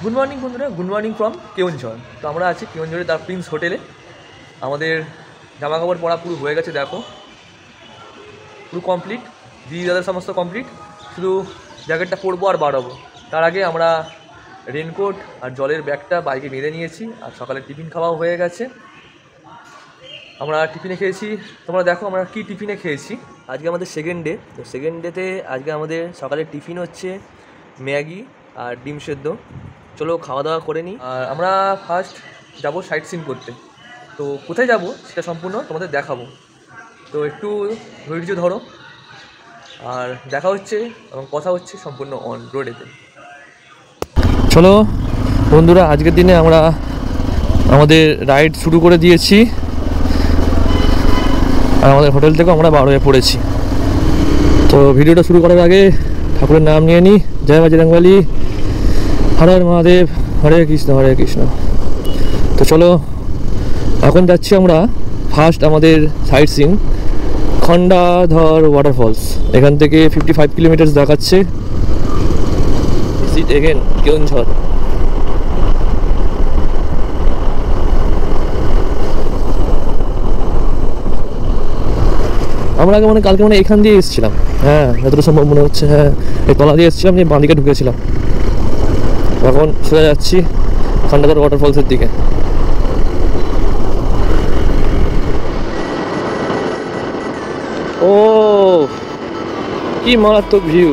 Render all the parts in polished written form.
Good morning বন্ধুরা, good morning from Keonjhar. তো আমরা আছি কেওনঝড়ে দ্য প্রিন্স হোটেলে। আমাদের জামা কাপড় পরা পুরো হয়ে গেছে, দেখো পুরো কমপ্লিট, দিদি দাদার সমস্ত কমপ্লিট, শুধু জ্যাকেটটা পরবো আর বাড়াবো। তার আগে আমরা রেনকোট আর জলের ব্যাগটা বাইকে বেঁধে নিয়েছি, আর সকালে টিফিন খাওয়াও হয়ে গেছে। আমরা টিফিনে খেয়েছি, তোমরা দেখো আমরা কি টিফিনে খেয়েছি। আজকে আমাদের সেকেন্ড ডে, তো সেকেন্ড ডেতে আজকে আমাদের সকালের টিফিন হচ্ছে ম্যাগি আর ডিম সেদ্ধ। চলো খাওয়া দাওয়া করে নিই। আর আমরা ফার্স্ট যাব সাইট সিন করতে। তো কোথায় যাব সেটা সম্পূর্ণ তোমাদের দেখাবো, তো একটু ধৈর্য ধরো। আর দেখা হচ্ছে এবং কথা হচ্ছে সম্পূর্ণ অন রোডেতে। চলো বন্ধুরা, আজকের দিনে আমরা আমাদের রাইড শুরু করে দিয়েছি, আর আমাদের হোটেল থেকেও আমরা বার হয়ে পড়েছি। তো ভিডিওটা শুরু করার আগে ঠাকুরের নাম নিয়ে নিই। জয় বজরংবলী, হর হর মহাদেব, হরে কৃষ্ণ হরে কৃষ্ণ। তো চলো এখন যাচ্ছি আমরা ফার্স্ট আমাদের সাইট সিন খন্ডাধর ওয়াটারফলস। এখান থেকে 55 কিলোমিটার দেখাচ্ছে। Visit again Keonjhar. আমরা আগে কালকে এখান দিয়ে এসেছিলাম, হ্যাঁ যতটা সম্ভব মনে হচ্ছে, হ্যাঁ এই তলা দিয়ে এসেছিলাম, যে বাঁ দিকে ঢুকেছিলাম। এখন সোজা যাচ্ছি খন্ডাধর ওয়াটারফলসের দিকে। ও কি মারাত্মক ভিউ!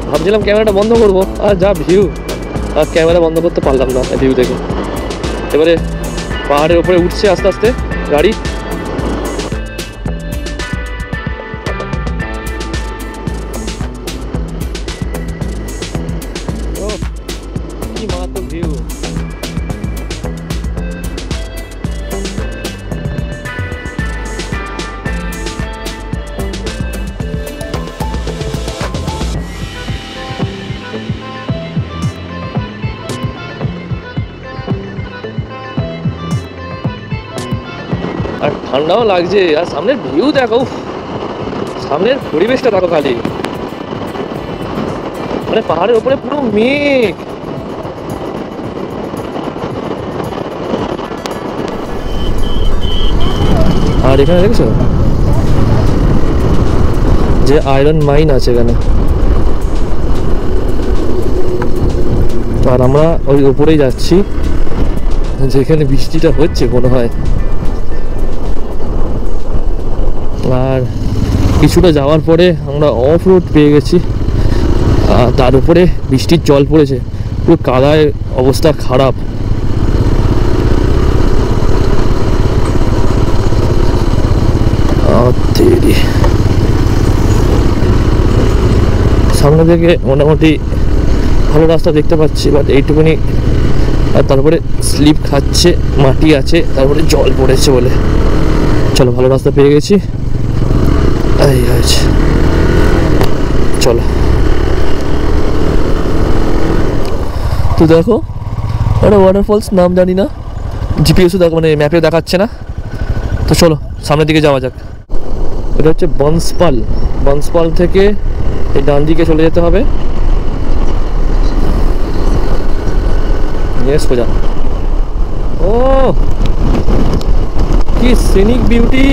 ভাবছিলাম ক্যামেরাটা বন্ধ করবো, আর যা ভিউ, আর ক্যামেরা বন্ধ করতে পারলাম না ভিউ দেখে। এবারে পাহাড়ের উপরে উঠছে আস্তে আস্তে গাড়ি। ও কি মারাত্মক ভিউ! আর ঠান্ডাও লাগছে, আর সামনের ভিউ দেখো, সামনের পরিবেশটা দেখো খালি, মানে পাহাড়ের উপরে পুরো মেঘ। আর এখানে দেখছো যে আয়রন মাইন আছে এখানে, আর আমরা ওই উপরেই যাচ্ছি যেখানে বৃষ্টিটা হচ্ছে মনে হয়। আর কিছুটা যাওয়ার পরে আমরা অফ রোড পেয়ে গেছি, আর তার উপরে বৃষ্টির জল পড়েছে, পুরো কাদায় অবস্থা খারাপ। সামনে থেকে মোটামুটি ভালো রাস্তা দেখতে পাচ্ছি, বাট এইটুকুনি। আর তারপরে স্লিপ খাচ্ছে, মাটি আছে, তারপরে জল পড়েছে বলে। চলো ভালো রাস্তা পেয়ে গেছি, এই আছে, চলো। তো দেখো ওটা ওয়াটারফলস, নাম জানি না, জিপিএসও দেখো ম্যাপে দেখাচ্ছে না। তো চলো সামনের দিকে যাওয়া যাক। এটা হচ্ছে বনসপাল। বনসপাল থেকে এই ডান দিকে চলে যেতে হবে, সোজা। ও কি সিনিক বিউটি,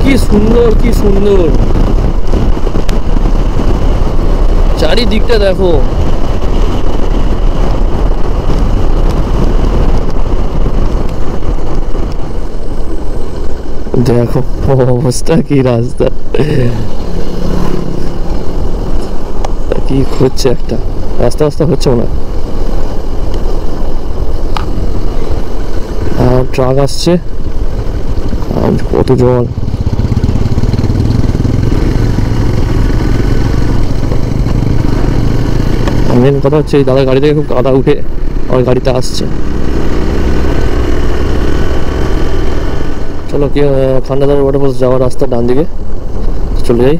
কি সুন্দর, কি সুন্দর চারিদিকটা দেখো। দেখো অবস্থা, কি রাস্তা, কি হচ্ছে, একটা রাস্তা হচ্ছে না। আর ট্রাক আসছে, কত জল। মেন কথা হচ্ছে এই দাদার গাড়ি থেকে খুব কাদা উঠে আমার গাড়িতে আসছে। চলো কি খন্ডাধর ওয়াটারফলস যাওয়ার রাস্তা ডান দিকে চলে যাই।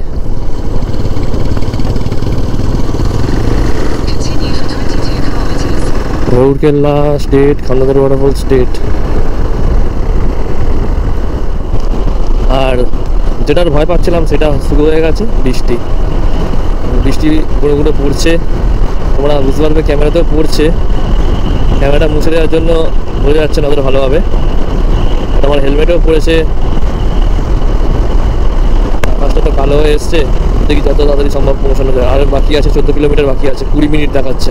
Rourkela state, Khandadhar waterfalls state. আর যেটার ভয় পাচ্ছিলাম সেটা শুরু হয়ে গেছে, বৃষ্টি। বৃষ্টি গুঁড়ো গুঁড়ো পড়ছে, তোমরা বুঝতে পারবে ক্যামেরাতেও পড়ছে। ক্যামেরাটা মুছে দেওয়ার জন্য বোঝা যাচ্ছে না অতটা ভালোভাবে। আমার হেলমেটও পড়েছে, আকাশটা তো কালো হয়ে এসছে। দেখি যত তাড়াতাড়ি সম্ভব পৌঁছানো যায়। আর বাকি আছে 14 কিলোমিটার বাকি আছে, 20 মিনিট দেখাচ্ছে।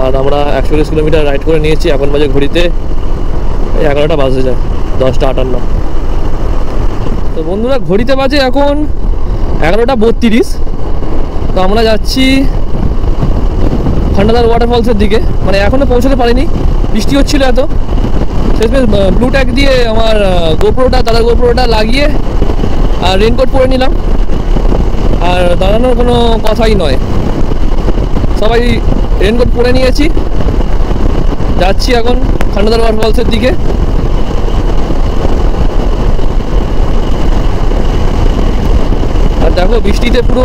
আর আমরা 140 কিলোমিটার রাইড করে নিয়েছি। এখন বাজে ঘড়িতে 11টা বাজে যায়, 10টা 58। তো বন্ধুরা ঘড়িতে বাজে এখন 11টা 32। তো আমরা যাচ্ছি খান্ডাদার ওয়াটারফলসের দিকে। মানে এখনও পৌঁছতে পারিনি, বৃষ্টি হচ্ছিল এত। শেষমেশ ব্লু ট্যাগ দিয়ে আমার দাদার গোপ্রোটা লাগিয়ে আর রেনকোট পরে নিলাম। আর দাঁড়ানোর কোনো কথাই নয়, সবাই রেনকোট পরে নিয়েছি। যাচ্ছি এখন খান্ডাদার ওয়াটারফলসের দিকে। আর দেখো বৃষ্টিতে পুরো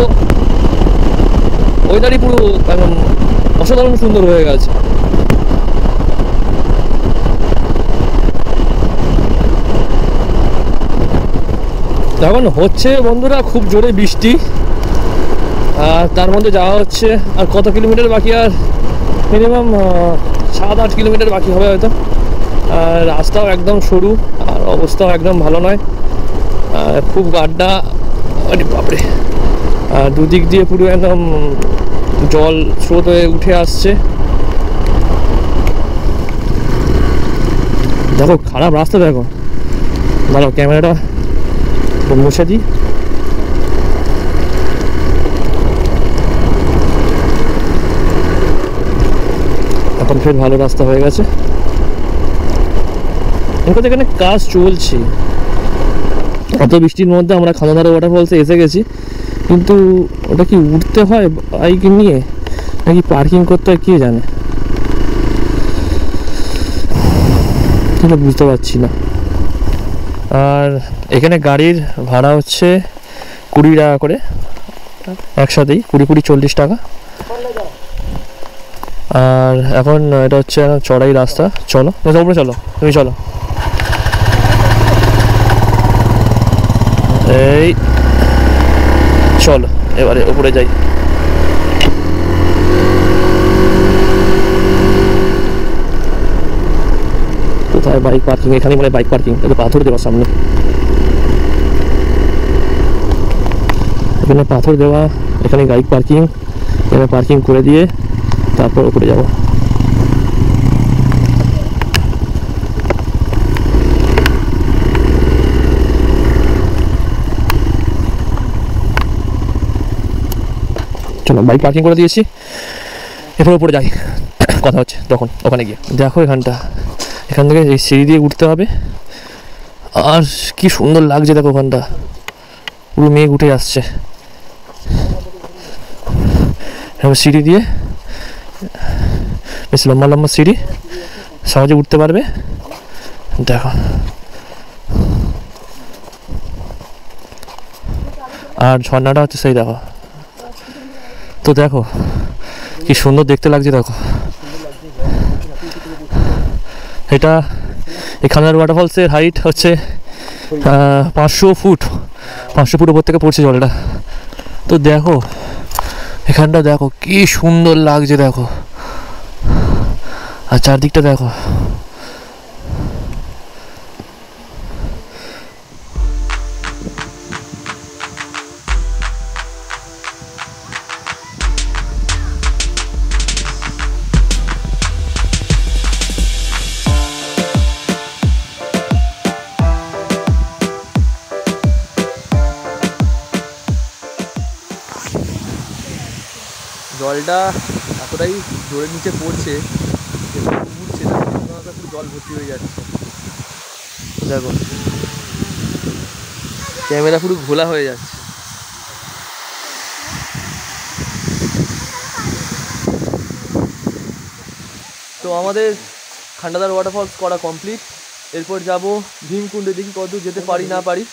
ওয়েদারই পুরো এখন অসাধারণ সুন্দর হয়ে গেছে। এখন হচ্ছে বন্ধুরা খুব জোরে বৃষ্টি, আর তার মধ্যে যাওয়া হচ্ছে। আর কত কিলোমিটার বাকি? আর মিনিমাম 7-8 কিলোমিটার বাকি হবে হয়তো। আর রাস্তাও একদম সরু, আর অবস্থাও একদম ভালো নয়। খুব গাড্ডা, আরে বাপরে। আর দুদিক দিয়ে পুরো একদম জল স্রোত হয়ে উঠে আসছে। দেখো খারাপ রাস্তা, দেখো। দাঁড়াও ক্যামেরাটা মুছে দিই। এখন ফের ভালো রাস্তা হয়ে গেছে। এখানে কাজ চলছে। অত বৃষ্টির মধ্যে আমরা খান্ডাদার ওয়াটারফলসে এসে গেছি, কিন্তু ওটা কি উঠতে হয় বাইক নিয়ে নাকি পার্কিং করতে হয় কে জানে, সেটা বুঝতে পারছি না। আর এখানে গাড়ির ভাড়া হচ্ছে 20 টাকা করে একসাথেই, 20-40 টাকা। আর এখন এটা হচ্ছে চড়াই রাস্তা। চলো উপরে চলো, তুমি চলো। এই চলো এবারে উপরে যাই। কোথায় বাইক পার্কিং? এখানে মানে বাইক পার্কিং, তবে পাথর দেওয়া সামনে। এখানে পাথর দেওয়া, এখানে বাইক পার্কিং। এখানে পার্কিং করে দিয়ে তারপর উপরে যাব। চলো বাইক পার্কিং করে দিয়েছি, এরপর উপরে যাই। কথা হচ্ছে তখন ওখানে গিয়ে। দেখো এখান থেকে এই সিঁড়ি দিয়ে উঠতে হবে। আর কি সুন্দর লাগছে দেখো, ওখানটা পুরো মেঘ উঠে আসছে। সিঁড়ি দিয়ে বেশ লম্বা লম্বা সিঁড়ি, সহজে উঠতে পারবে। দেখো আর ঝর্ণাটা হচ্ছে সেই দেখো। তো দেখো কি সুন্দর দেখতে লাগছে দেখো। এটা এই খান্ডাদার ওয়াটারফলসের হাইট হচ্ছে 500 ফুট। 500 ফুট উপর থেকে পড়ছে জলটা। তো দেখো এখানটা দেখো কি সুন্দর লাগছে দেখো। আর চারদিকটা দেখো। জলটা এতটাই জোরে নিচে পড়ছে, উঠছে না, পুরো জল ভর্তি হয়ে যাচ্ছে। দেখো ক্যামেরা পুরো ঘোলা হয়ে যাচ্ছে। তো আমাদের খান্ডাদার ওয়াটারফলস করা কমপ্লিট। এরপর যাব ভীমকুণ্ডে, দেখি কতদূর যেতে পারি না পারি।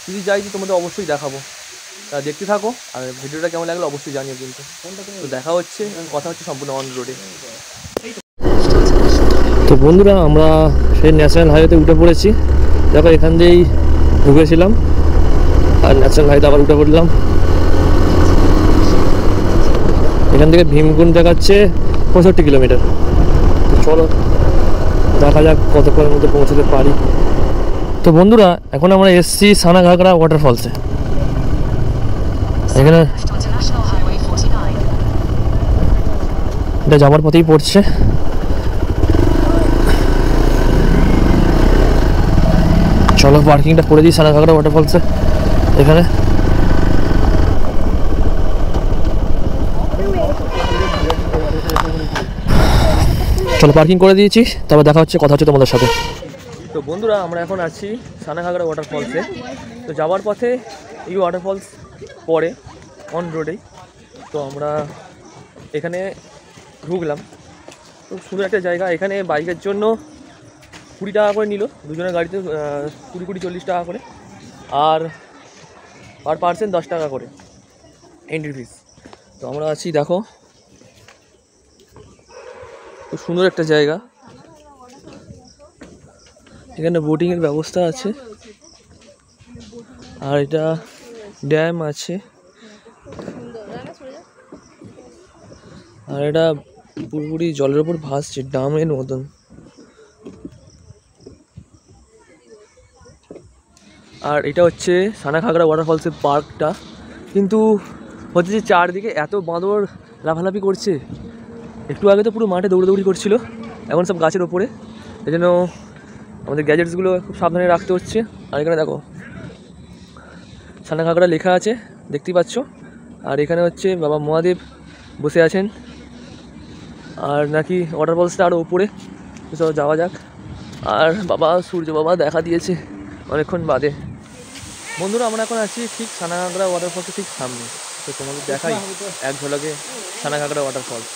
যদি যাই তো তোমাদের অবশ্যই দেখাবো। তা দেখতে থাকো, আর ভিডিওটা কেমন লাগলো অবশ্যই জানিও কিন্তু। তো দেখা হচ্ছে, কথা হচ্ছে সম্পূর্ণ অন রোডে। তো বন্ধুরা আমরা সেই ন্যাশনাল হাইওয়েতে উঠে পড়েছি। দেখো এখান দিয়েই ঢুকেছিলাম আর ন্যাশনাল হাইওয়েতে আবার উঠে পড়লাম। এখান থেকে ভীমকুণ্ড দেখাচ্ছে 65 কিলোমিটার। তো চলো দেখা যাক কতক্ষণের মধ্যে পৌঁছতে পারি। তো বন্ধুরা এখন আমরা এসছি সানাঘাগরা ওয়াটারফলসে। এখানে এটা যাওয়ার পথেই পড়ছে। চলো পার্কিংটা করে দিই সানাঘাগরা ওয়াটারফলসে। এখানে চলো পার্কিং করে দিয়েছি, তবে দেখা হচ্ছে, কথা হচ্ছে তোমাদের সাথে। তো বন্ধুরা আমরা এখন আছি সানাঘাগরা ওয়াটারফলসে। তো যাওয়ার পথে এই ওয়াটারফলস পড়ে অন রোডেই। তো আমরা এখানে ঢুকলাম। খুব সুন্দর একটা জায়গা। এখানে বাইকের জন্য 20 টাকা করে নিল, দুজনের গাড়িতে 20-40 টাকা করে, আর পার পার্সন 10 টাকা করে এন্ট্রি ফিস। তো আমরা আছি, দেখো খুব সুন্দর একটা জায়গা। এখানে বোটিংয়ের ব্যবস্থা আছে, আর এটা ড্যাম আছে, আর এটা পুরোপুরি জলের ওপর ভাসছে, ড্যামের মতন। আর এটা হচ্ছে সানাঘাগরা ওয়াটারফলসের পার্কটা। কিন্তু হচ্ছে যে চারদিকে এত বাঁদর লাফালাফি করছে। একটু আগে তো পুরো মাঠে দৌড়াদৌড়ি করছিল, এখন সব গাছের ওপরে। এই জন্য আমাদের গ্যাজেটসগুলো খুব সাবধানে রাখতে হচ্ছে। আর এখানে দেখো সানাঘাগরা লেখা আছে, দেখতেই পাচ্ছ। আর এখানে হচ্ছে বাবা মহাদেব বসে আছেন, আর নাকি ওয়াটারফলসটা আরও উপরে। সব যাওয়া যাক। আর বাবা সূর্য বাবা দেখা দিয়েছে অনেকক্ষণ বাদে। বন্ধুরা আমরা এখন আছি ঠিক সানাঘাগরা ওয়াটারফলসের ঠিক সামনে। তো তোমাদের দেখাই এক ঝলকে সানাঘাগরা ওয়াটারফলস।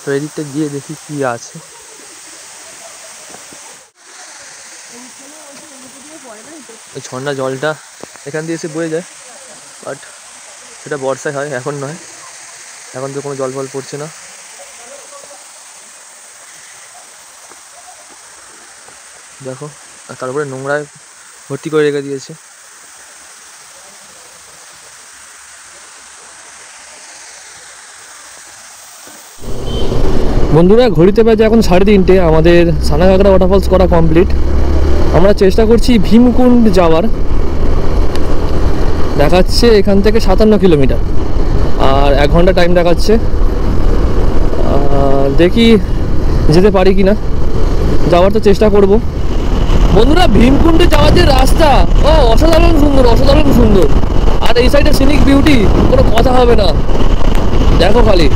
তো এদিকটা গিয়ে দেখি কি আছে। এই ঝর্ণা জলটা এখান দিয়ে এসে বয়ে যায়, বাট সেটা বর্ষায় হয়, এখন নয়। এখন তো কোনো জল ফল পড়ছে না। দেখো, আর তারপরে নোংরায় ভর্তি করে রেখে দিয়েছে। বন্ধুরা ঘড়িতে বাজে এখন 3:30। আমাদের সানাঘাগরা ওয়াটারফলস করা কমপ্লিট। আমরা চেষ্টা করছি ভীমকুণ্ড যাওয়ার। দেখাচ্ছে এখান থেকে 57 কিলোমিটার, আর 1 ঘন্টা টাইম দেখাচ্ছে। দেখি যেতে পারি কি না, যাওয়ার তো চেষ্টা করব। বন্ধুরা ভীমকুণ্ডে যাওয়ার যে রাস্তা, ও অসাধারণ সুন্দর, অসাধারণ সুন্দর। আর এই সাইডে সিনিক বিউটি, কোনো কথা হবে না। দেখো খালি।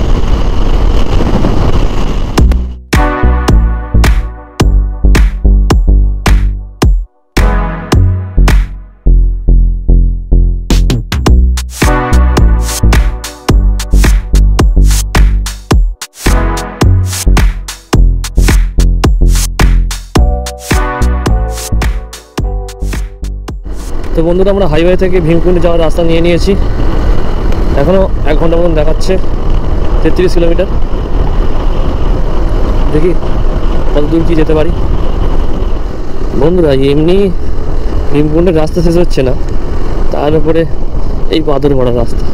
তো বন্ধুরা আমরা হাইওয়ে থেকে ভীমকুণ্ড যাওয়ার রাস্তা নিয়ে নিয়েছি। এখনও 1 ঘন্টা মতন দেখাচ্ছে, 33 কিলোমিটার। দেখি কত দূর কি যেতে পারি। বন্ধুরা এমনি ভীমকুণ্ডের রাস্তা শেষ হচ্ছে না, তার উপরে এই বাদর ভরা রাস্তা।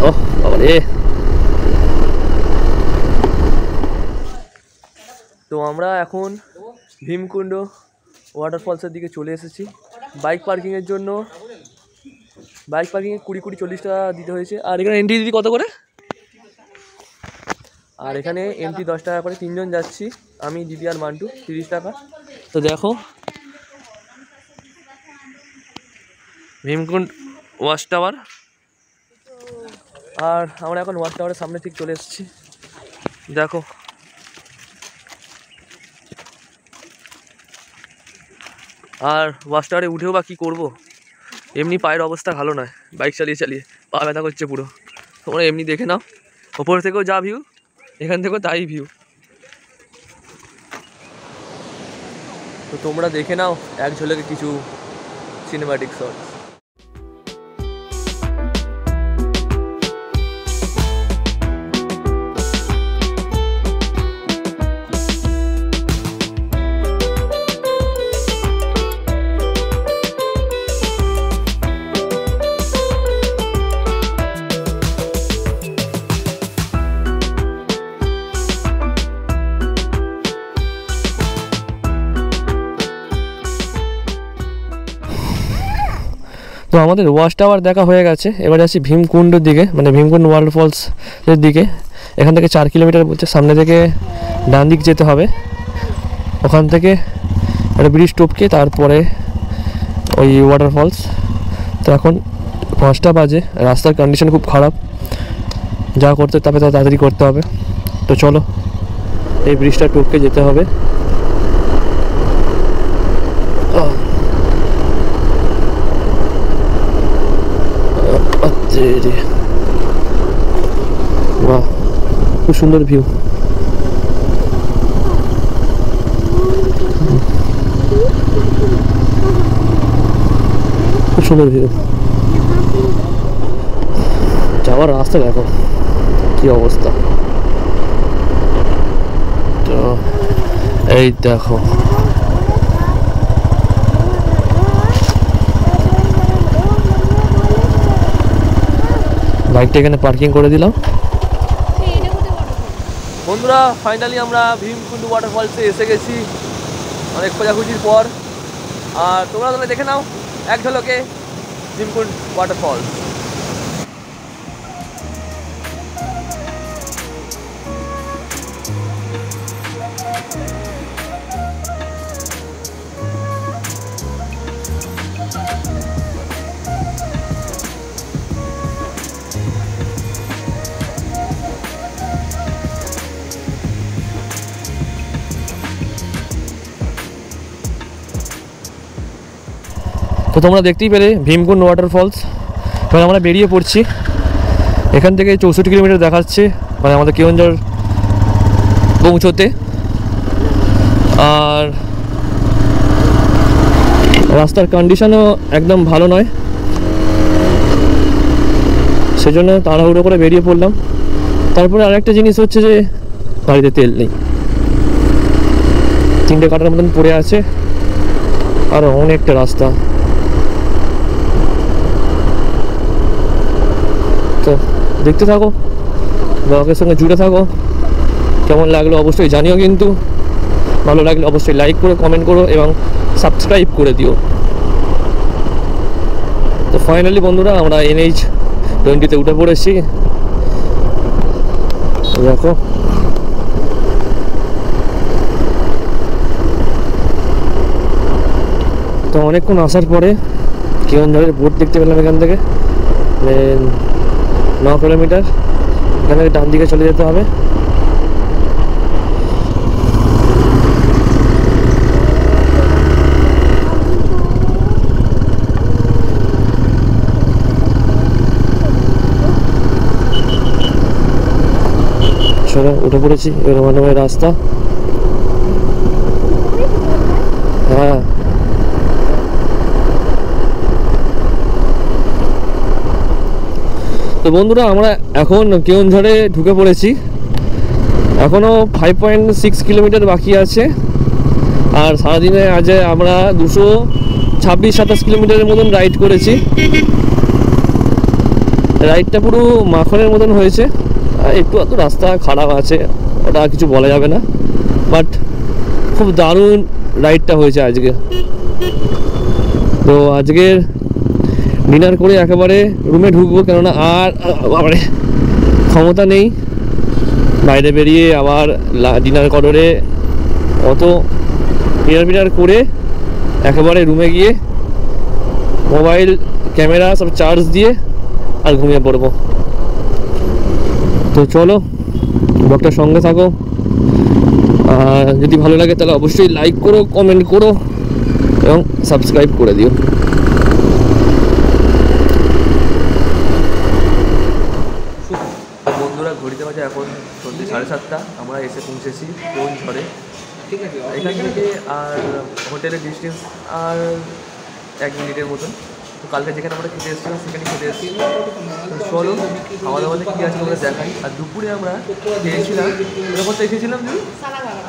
ও বাবা রে। তো আমরা এখন ভীমকুণ্ড ওয়াটারফলসের দিকে চলে এসেছি। বাইক পার্কিংয়ের জন্য বাইক পার্কিংয়ে 20-40 টাকা দিতে হয়েছে। আর এখানে এন্ট্রি দিদি কত করে? আর এখানে এন্ট্রি 10 টাকা করে। 3 জন যাচ্ছি, আমি, দিদি আর মান্টু, 30 টাকা। তো দেখো ভীমকুণ্ড ওয়াচ টাওয়ার। আর আমরা এখন ওয়াচ টাওয়ারের সামনে ঠিক চলে এসেছি। দেখো আর ওয়াচ টাওয়ারে উঠেও বা কী করবো, এমনি পায়ের অবস্থা ভালো নয়, বাইক চালিয়ে চালিয়ে পা ব্যথা করছে পুরো। তোমরা এমনি দেখে নাও, ওপর থেকেও যা ভিউ, এখান থেকেও তাই ভিউ। তো তোমরা দেখে নাও এক ঝলকে কিছু সিনেম্যাটিক শট। তো আমাদের ওয়াচ টাওয়ার দেখা হয়ে গেছে, এবার আসি ভীমকুণ্ডের দিকে, মানে ভীমকুণ্ড ওয়াটারফলসের দিকে। এখান থেকে 4 কিলোমিটার বলছে, সামনে থেকে ডান দিক যেতে হবে। ওখান থেকে একটা ব্রিজ টপকে তারপরে ওই ওয়াটারফলস। তো এখন 5টা বাজে, রাস্তার কন্ডিশন খুব খারাপ, যা করতে তবে তাড়াতাড়ি করতে হবে। তো চলো এই ব্রিজটা টপকে যেতে হবে। বাহ, খুব সুন্দর ভিউ। খুব সুন্দর ভিউ। যাওয়ার রাস্তা দেখো কি অবস্থা। তো এই দেখো, বাইকটা এখানে পার্কিং করে দিলাম। বন্ধুরা ফাইনালি আমরা ভীমকুণ্ড ওয়াটারফলসে এসে গেছি অনেক খোঁজাখুঁজির পর। আর তোমরা তাহলে দেখে নাও এক ঝলকে ভীমকুণ্ড ওয়াটারফলস। তো তোমরা দেখতেই পেলে ভীমকুণ্ড ওয়াটারফলস। এবার আমরা বেরিয়ে পড়ছি। এখান থেকে 64 কিলোমিটার দেখাচ্ছে, মানে আমাদের কেওনঝড় পৌঁছতে। আর রাস্তার কন্ডিশনও একদম ভালো নয়, সেজন্য তাড়াহুড়ো করে বেরিয়ে পড়লাম। তারপরে আরেকটা জিনিস হচ্ছে যে গাড়িতে তেল নেই, 3টে কাটার মতন পড়ে আছে, আরও অনেকটা রাস্তা। তো দেখতে থাকো, ব্লগের সঙ্গে জুড়ে থাকো। কেমন লাগলো অবশ্যই জানিও, কিন্তু ভালো লাগলে অবশ্যই লাইক করো, কমেন্ট করো এবং সাবস্ক্রাইব করে দিও। তো ফাইনালি বন্ধুরা আমরা NH-20 উঠে পড়েছি। দেখো তো অনেকক্ষণ আসার পরে কেওনঝড়ের বোট দেখতে পেলাম। এখান থেকে 9 কিলোমিটার, এখান থেকে ডান দিকে চলে যেতে হবে। চলো উঠে পড়েছি, এরকম রাস্তা। হ্যাঁ তো বন্ধুরা আমরা এখন কেওনঝড়ে ঢুকে পড়েছি। এখনও 5.6 কিলোমিটার বাকি আছে। আর সারাদিনে আজ আমরা 226-27 কিলোমিটারের মতন রাইড করেছি। রাইডটা পুরো মাখনের মতন হয়েছে, একটু এত রাস্তা খারাপ আছে, ওটা কিছু বলা যাবে না, বাট খুব দারুণ রাইডটা হয়েছে আজকে। তো আজকের ডিনার করে একেবারে রুমে ঢুকবো, কেননা আর আবার ক্ষমতা নেই বাইরে বেরিয়ে আবার ডিনার করে অত ডিনার করে একেবারে রুমে গিয়ে মোবাইল ক্যামেরা সব চার্জ দিয়ে আর ঘুমিয়ে পড়বো। তো চলো ব্লগটার সঙ্গে থাকো, আর যদি ভালো লাগে তাহলে অবশ্যই লাইক করো, কমেন্ট করো এবং সাবস্ক্রাইব করে দিও। বন্ধুরা ঘড়িতে বাজে এখন সন্ধ্যে 7:30, আমরা এসে পৌঁছেছি কেওনঝড়ে। ঠিক আছে, এখান থেকে আর হোটেলের ডিস্টেন্স আর 1 মিনিটের মতন। তো কালকে যেখানে আমরা খেতে এসেছিলাম সেখানে খেতে এসেছি। তো চলো খাওয়া দাওয়াতে কী আছে আমরা দেখাই। আর দুপুরে আমরা খেয়েছিলাম, এরকম দেখেছিলাম যে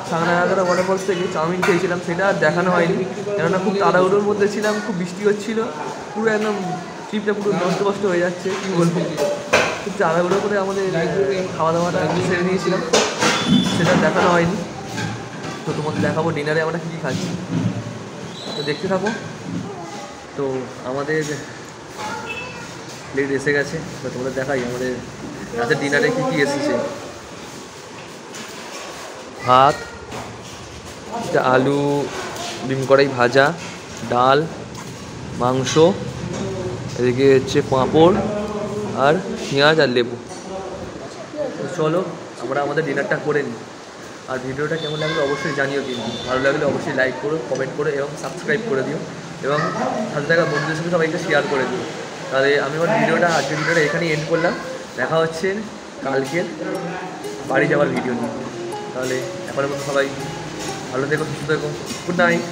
সাংনাগারা ওয়াটারফলস থেকে চাউমিন খেয়েছিলাম, সেটা আর দেখানো হয়নি, কেননা খুব তাড়াহুড়োর মধ্যে ছিলাম, খুব বৃষ্টি হচ্ছিলো, পুরো একদম ট্রিপটা পুরো নষ্ট হয়ে যাচ্ছে, কী বলবো। খুব তাড়াহুড়ো করে আমাদের খাওয়া দাওয়াটা সেরে নিয়েছিলাম, সেটা দেখানো হয়নি। তো তোমাদের দেখাবো ডিনারে আমরা কী কী খাচ্ছি, তো দেখতে থাকো। তো আমাদের প্লেট এসে গেছে। তো তোমাদের দেখাই আমাদের রাতের ডিনারে কী কী এসেছে। ভাত, এটা আলু ডিম কড়াই ভাজা, ডাল, মাংস, এদিকে হচ্ছে পাঁপড় আর পেঁয়াজ আর লেবু। তো চলো আমরা আমাদের ডিনারটা করে নিই। আর ভিডিওটা কেমন লাগলো অবশ্যই জানিও, কিন্তু ভালো লাগলে অবশ্যই লাইক করো, কমেন্ট করো এবং সাবস্ক্রাইব করে দিও, এবং সাথে থাকা বন্ধুদের সাথে সবাইকে শেয়ার করে দিও। তাহলে আমি আমার আজকের ভিডিওটা এখানেই এন্ড করলাম। দেখা হচ্ছে কালকের বাড়ি যাওয়ার ভিডিও নিয়ে। তাহলে এখনের মতো সবাই ভালো থেকো, সুস্থ থেকো, গুড নাইট।